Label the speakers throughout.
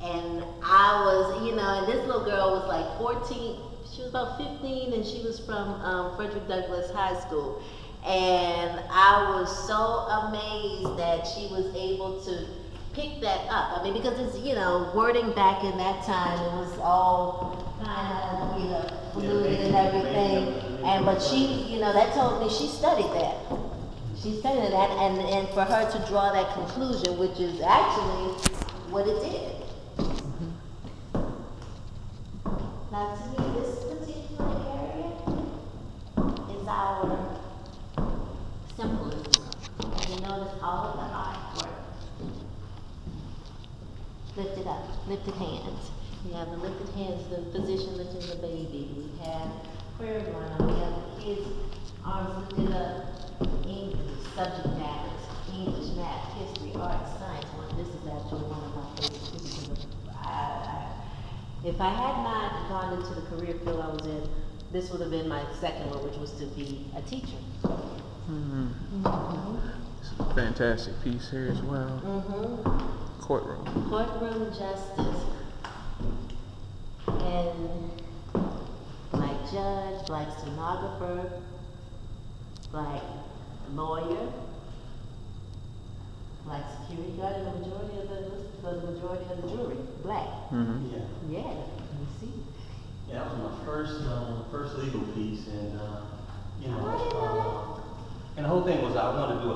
Speaker 1: And I was, and this little girl was like 14. She was about 15, and she was from Frederick Douglass High School. And I was so amazed that she was able to pick that up. I mean, because it's, wording back in that time, it was all kind of, fluid and everything. And but she, that told me she studied that. She studied that, and for her to draw that conclusion, which is actually what it did. Now, to me, this particular area is our symbolism. And you notice all of the artwork. Lifted up, lifted hands. We have the lifted hands, the physician lifting the baby. We have prayer line. We have the kids' arms lifted up. English, subject matters, English, math, history, art, science. Well, this is actually one of my favorite pieces. If I had not gone into the career field I was in, this would have been my second one, which was to be a teacher.
Speaker 2: It's a fantastic piece here as well. Courtroom.
Speaker 1: Courtroom justice. And black judge, black stenographer, black lawyer, black security guard, and the majority of the jury, black. Yeah, you see.
Speaker 3: Yeah, that was my first legal piece, and and the whole thing was I wanted to do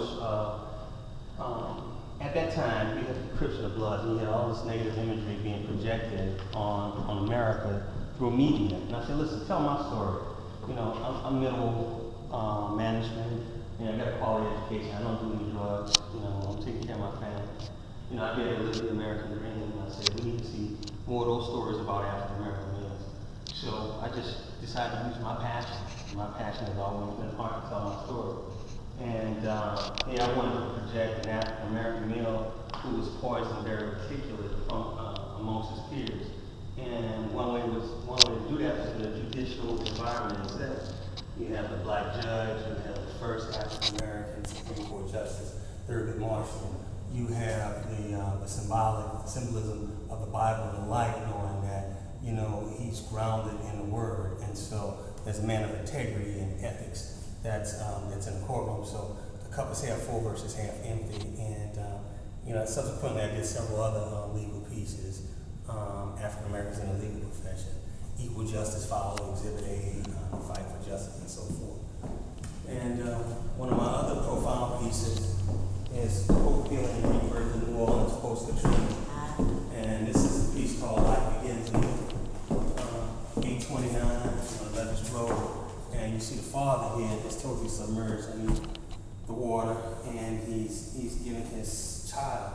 Speaker 3: at that time we had the decryption of blood, and you had all this negative imagery being projected on America through media. And I said, listen, tell my story. I'm middle management. I got a quality education. I don't do any drugs. I'm taking care of my family. I be able to live the American dream. And I said, we need to see more of those stories about African American males. So I just decided to use my passion. My passion has always been art to tell my story. And I wanted to project an African American male who was poised and very articulate amongst his peers. And one way to do that was in a judicial environment instead. You have the black judge, you have the first African American Supreme Court Justice, Thurgood Marshall. You have the symbolism of the Bible and the light, knowing that, he's grounded in the Word. And so there's a man of integrity and ethics that's in the courtroom. So the cup is half full versus half empty. And, subsequently I did several other legal pieces, African Americans in the legal profession. Equal Justice Follow, Exhibit A, Fight for Justice, and so forth. And one of my other profound pieces is Hope, Healing, and Rebirth in New Orleans post-Katrina. And this is a piece called Life Begins in 829 on Levis Road. And you see the father here is totally submerged underneath the water, and he's giving his child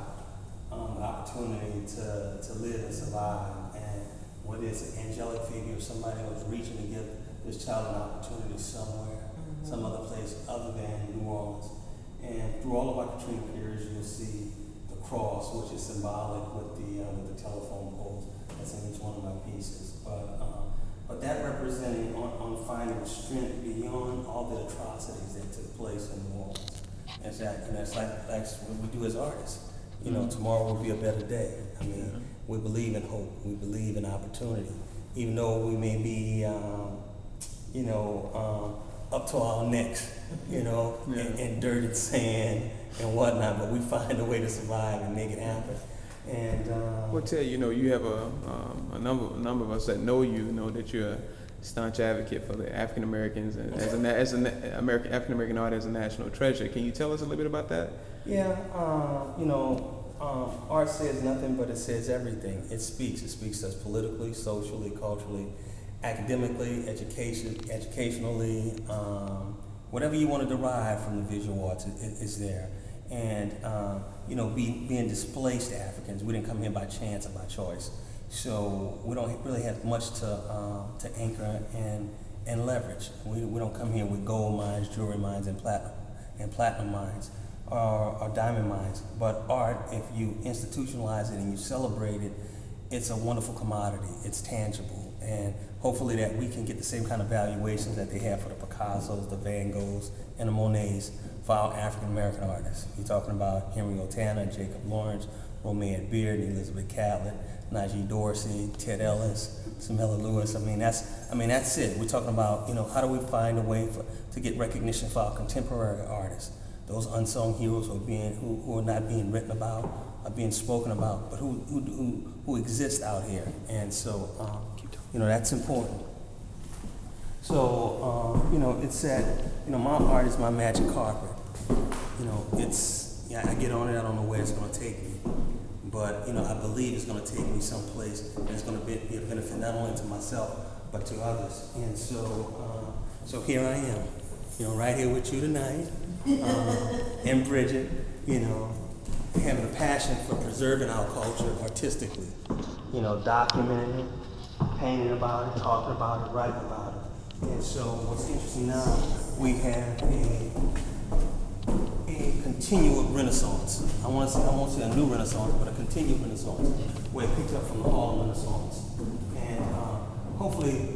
Speaker 3: the opportunity to live and survive. And what is an angelic figure, somebody who was reaching to give this child an opportunity somewhere, some other place other than New Orleans. And through all of our Katrina periods, you'll see the cross, which is symbolic with the telephone poles. That's in each one of my pieces. But that representing on finding strength beyond all the atrocities that took place in New Orleans. And that's like what we do as artists. Tomorrow will be a better day. I mean, we believe in hope. We believe in opportunity. Even though we may be, up to our necks, in dirt and sand and whatnot, but we find a way to survive and make it happen. And
Speaker 2: well, Ted, you have a number of us that know that you're a staunch advocate for the African Americans and as an African American art as a national treasure. Can you tell us a little bit about that?
Speaker 3: Yeah, art says nothing, but it says everything. It speaks to us politically, socially, culturally, academically, educationally, whatever you want to derive from the visual arts is there. And being displaced Africans, we didn't come here by chance or by choice. So we don't really have much to anchor and leverage. We don't come here with gold mines, jewelry mines, and platinum mines, or diamond mines. But art, if you institutionalize it and you celebrate it, it's a wonderful commodity. It's tangible, and hopefully that we can get the same kind of valuations that they have for the Picassos, the Van Goghs, and the Monets for our African American artists. You're talking about Henry Otana, Jacob Lawrence, Romeo Beard, Elizabeth Catlett, Najee Dorsey, Ted Ellis, Samela Lewis. I mean, that's it. We're talking about, how do we find a way to get recognition for our contemporary artists, those unsung heroes who are not being written about, are being spoken about, but who exist out here. And so, that's important. So, it's that, my art is my magic carpet. I get on it, I don't know where it's going to take me. But, I believe it's going to take me someplace and it's going to be a benefit not only to myself, but to others. And so here I am, right here with you tonight, and Bridget, having a passion for preserving our culture artistically, documenting it, painting about it, talking about it, writing about it. And so what's interesting now, we have a continual renaissance. I won't say a new renaissance, but a continual renaissance, where it picked up from the Harlem Renaissance. And hopefully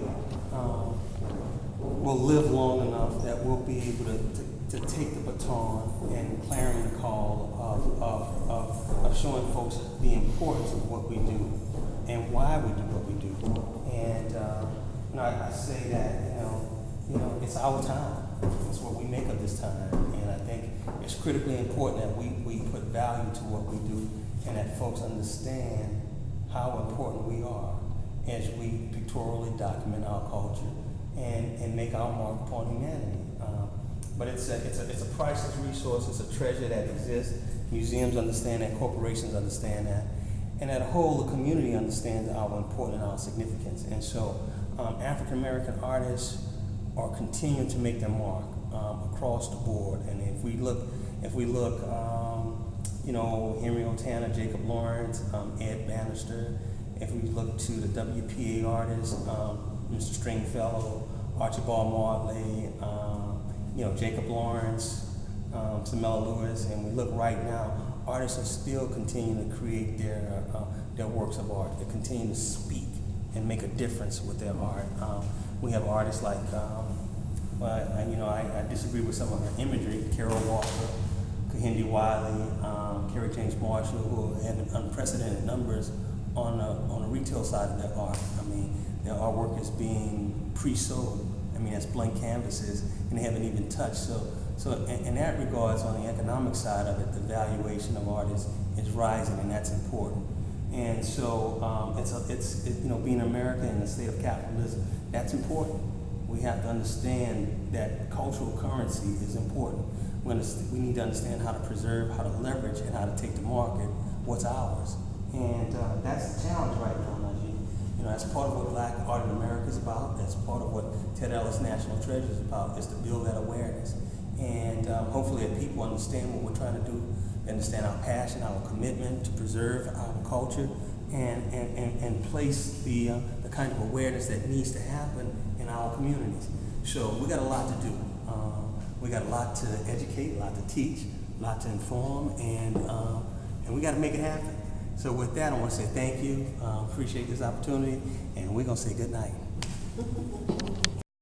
Speaker 3: we'll live long enough that we'll be able to take the baton and clarion the call of showing folks the importance of what we do and why we do what we do. And I say that, it's our time. It's what we make of this time. And I think it's critically important that we put value to what we do and that folks understand how important we are as we pictorially document our culture and make our mark upon humanity. But it's a priceless resource. It's a treasure that exists. Museums understand that. Corporations understand that. And that whole the community understands our importance and our significance. And so African American artists are continuing to make their mark across the board. And if we look, Henry Otana, Jacob Lawrence, Ed Bannister. If we look to the WPA artists, Mr. Stringfellow, Archibald Martley, Jacob Lawrence, Samela Lewis, and we look right now, artists are still continuing to create their works of art. They continue to speak and make a difference with their art. We have artists like, I disagree with some of her imagery, Carol Walker, Kehinde Wiley, Kerry James Marshall, who have unprecedented numbers on the retail side of their art. I mean, their artwork is being pre-sold. I mean, that's blank canvases, and they haven't even touched. So in that regards, on the economic side of it, the valuation of artists is rising, and that's important. And so it's being America in the state of capitalism, that's important. We have to understand that cultural currency is important. We need to understand how to preserve, how to leverage, and how to take to market what's ours. And that's the challenge right now, Najee. That's part of what Black Art in America is about. That's part of what Ted Ellis National Treasure is about, is to build that awareness. And hopefully if people understand what we're trying to do, they understand our passion, our commitment to preserve our culture, and place the kind of awareness that needs to happen in our communities. So we got a lot to do. We got a lot to educate, a lot to teach, a lot to inform, and we got to make it happen. So with that, I want to say thank you, appreciate this opportunity, and we're going to say good night.